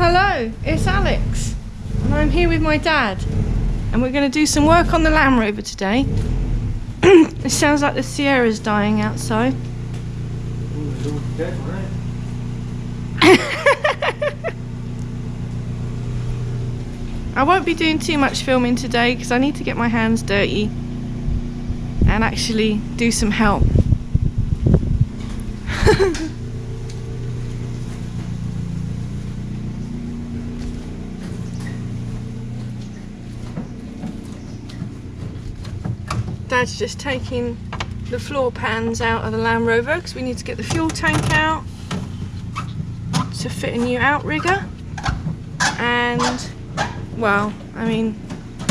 Hello, it's Alex and I'm here with my dad and we're going to do some work on the Land Rover today. It sounds like the Sierra's dying outside. I won't be doing too much filming today because I need to get my hands dirty and actually do some help. Dad's just taking the floor pans out of the Land Rover because we need to get the fuel tank out to fit a new outrigger, and well, I mean,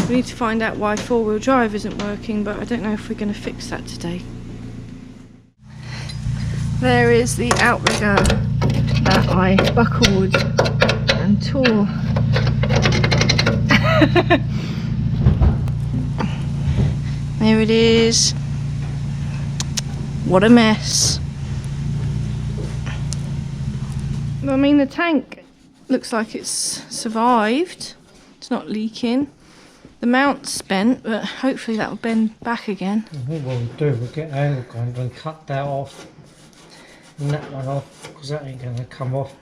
we need to find out why four-wheel drive isn't working, but I don't know if we're going to fix that today. There is the outrigger that I buckled and tore. There it is. What a mess. I mean, the tank looks like it's survived. It's not leaking. The mount's spent, but hopefully that will bend back again. I think what we'll do, we'll get an angle grinder and cut that off and that one off, because that ain't going to come off.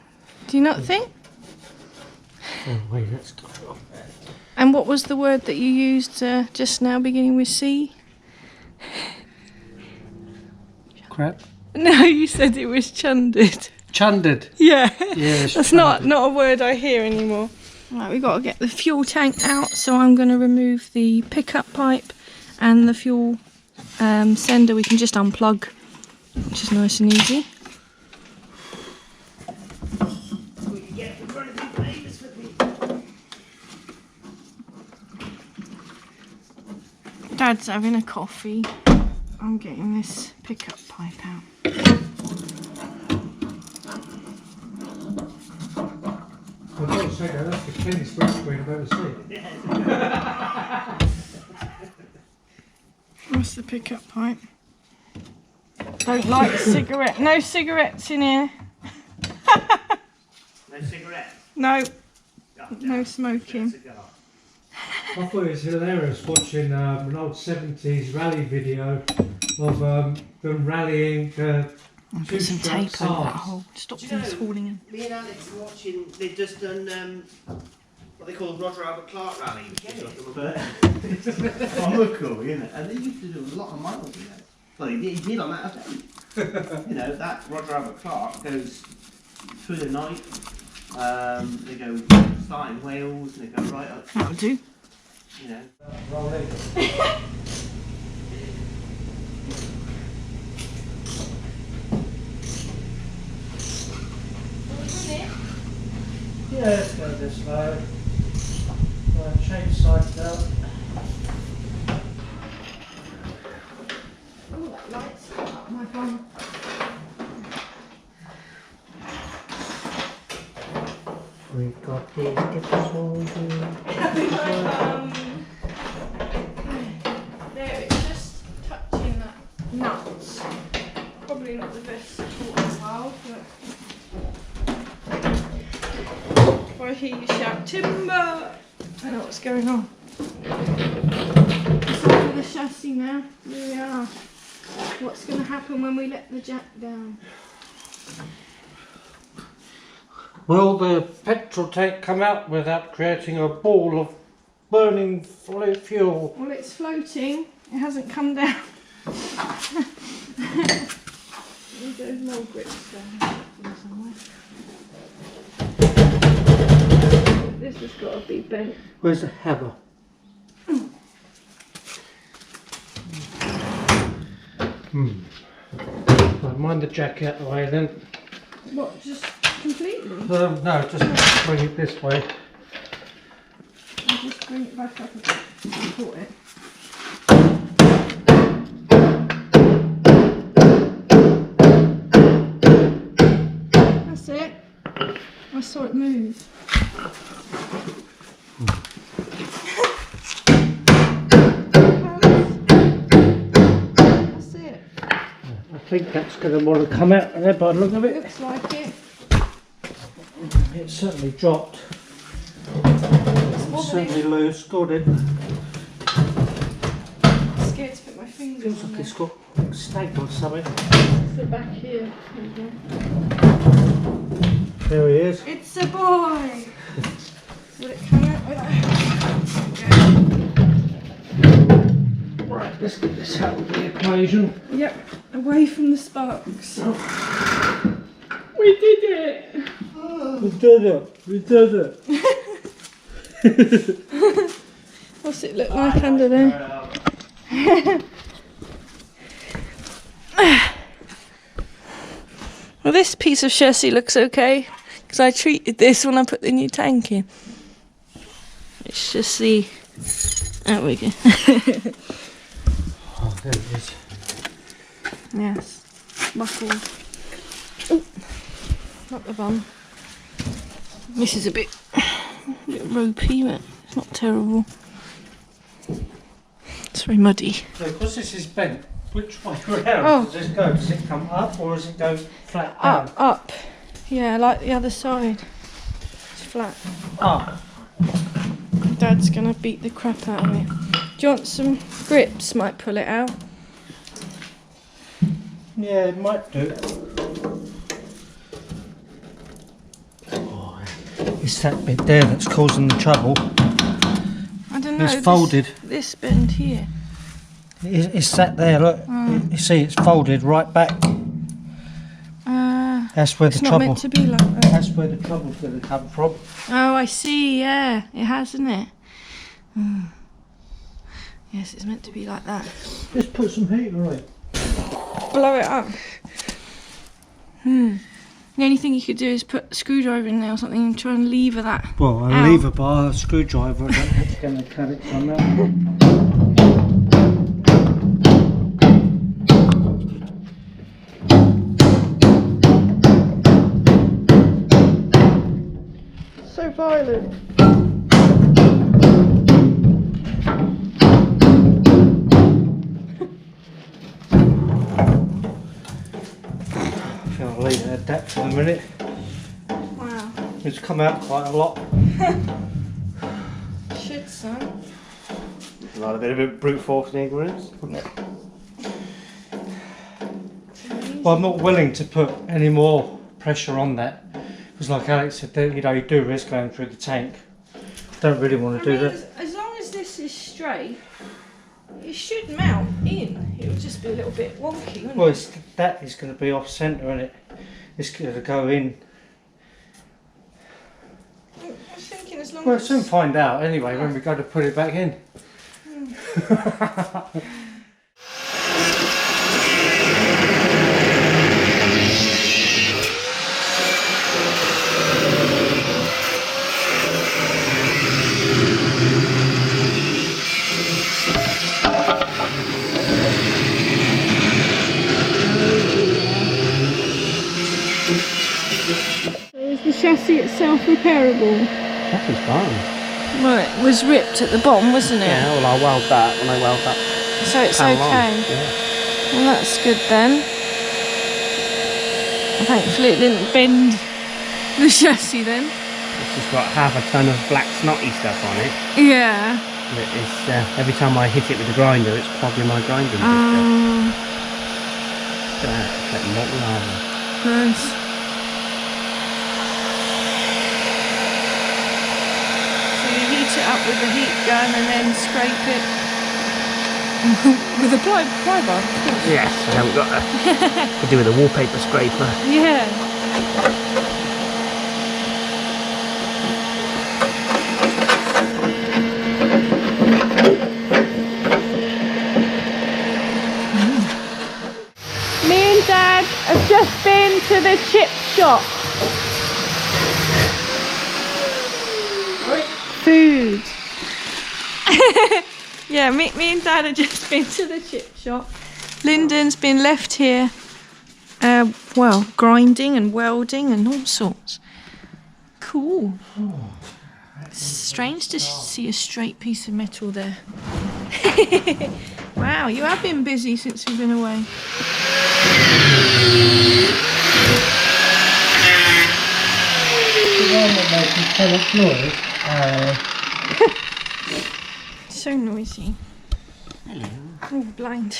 Do you not think? Oh wait, let's cut it off then. And what was the word that you used just now, beginning with C? Crap. No, you said it was chundered. Chundered. Yeah. Yes. That's not a word I hear anymore. Right, we've got to get the fuel tank out, so I'm going to remove the pickup pipe and the fuel sender. We can just unplug, which is nice and easy. Dad's having a coffee. I'm getting this pickup pipe out. I've got to say that, that's the cleanest windscreen I've ever seen. What's the pickup pipe? Don't like cigarette. No cigarettes in here. No cigarettes? No. No smoking. I thought it was hilarious watching an old 70s rally video of them rallying I'll put some tape over that hole. Stop Do you things know, falling in. Me and Alex were watching, they've just done what they call Roger Albert Clark rally. Oh, cool, isn't it? And they used to do a lot of miles, you know. Well, he did on that event. You know, that Roger Albert Clark goes through the night. They go start in Wales and they go right up. That'll do. You know. rolling. Yeah, let's go this way. Change sides out. Oh, that light's up my phone. We've got these different There, it's just touching that nuts. Probably not the best sort of while, but if I hear you shout timber, I know what's going on. It's over the chassis now. Here we are. What's going to happen when we let the jack down? Will the petrol tank come out without creating a ball of burning fuel? Well, it's floating. It hasn't come down. There's more grips down somewhere. This has got to be bent. Where's the hammer? Right, mind the jack out of the way then. What, just completely? No, just bring it this way. I'll just bring it back up a bit. Support it. That's it. I saw it move. That's it. I think that's going to want to come out of there by the look of it. Looks like it. It's certainly dropped. It's certainly loose. Got it. I'm scared to put my fingers Feels on like it. it's got a snake or something. It's the back here. There we go. There he is. It's a boy! Will it come out with that? Right, let's get this out of the equation. Yep, away from the sparks. We did it! We did it. We did it. What's it look like under there? Well, this piece of chassis looks okay because I treated this when I put the new tank in. It's just the... There we go. Oh, there it is. Yes, buckled. Oh, not the bum. This is a bit ropey, but it's not terrible. It's very muddy. So, because this is bent, which way round does this go? Does it come up or does it go flat down? Up. Yeah, like the other side. It's flat. Up. Dad's gonna beat the crap out of it. Do you want some grips? Might pull it out. Yeah, it might do. Oh, it's that bit there that's causing the trouble. I don't know. It's folded. This bend here. It's that there, look. You see, it's folded right back. That's where It's the not trouble. meant to be like that. That's where the trouble's going to come from. Oh, I see. Yeah, it has, isn't it? Yes, it's meant to be like that. Just put some heat on it. Blow it up. The only thing you could do is put a screwdriver in there or something and try and lever that. Well, a out. lever bar, a screwdriver, that's going to cut it on that. So violent. I think I'll leave it at that for a minute. Wow. It's come out quite a lot. Should, son. Another bit of brute force ignorance. Well, I'm not willing to put any more pressure on that. Because like Alex said, you know, you do risk going through the tank. Don't really want to do that. As long as this is straight, it should mount in. It would just be a little bit wonky, wouldn't Well, it? that is going to be off centre, isn't it? It's going to go in. I was thinking as long We'll as... soon find out anyway when we go to put it back in. Is the chassis itself repairable? That was fine. Well, it was ripped at the bottom, wasn't it? Yeah, well I weld that when I weld that. So it's panel on. okay. Yeah. Well, that's good then. Thankfully it didn't bend the chassis then. It's just got half a ton of black snotty stuff on it. Yeah. It's, every time I hit it with the grinder, it's clogging my grinding system. Like molten lava. Nice. So you heat it up with the heat gun and then scrape it with a ply bar, of course. Yes, I haven't got a... could do with a wallpaper scraper. Yeah. Me and Dad have just been to the chip shop. Food. Yeah, me and Dad have just been to the chip shop. Lyndon's been left here, well, grinding and welding and all sorts. Cool. It's strange to see a straight piece of metal there. Wow, you have been busy since we've been away. not making so much noise. So noisy. Hello. Oh, blind.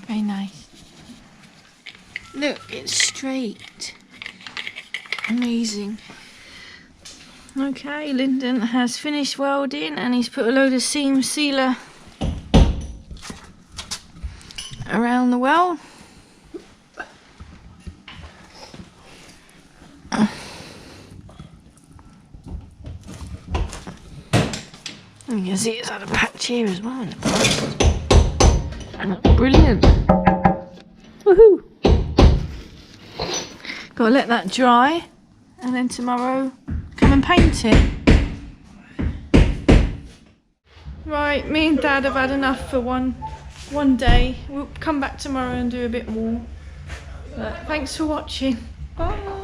Very nice. Look, it's straight. Amazing. Okay, Lyndon has finished welding and he's put a load of seam sealer around the weld. You can see it's had a patch here as well in the past. And it's brilliant. Woohoo! Gotta let that dry and then tomorrow come and paint it. Right, me and Dad have had enough for one day. We'll come back tomorrow and do a bit more. But thanks for watching. Bye!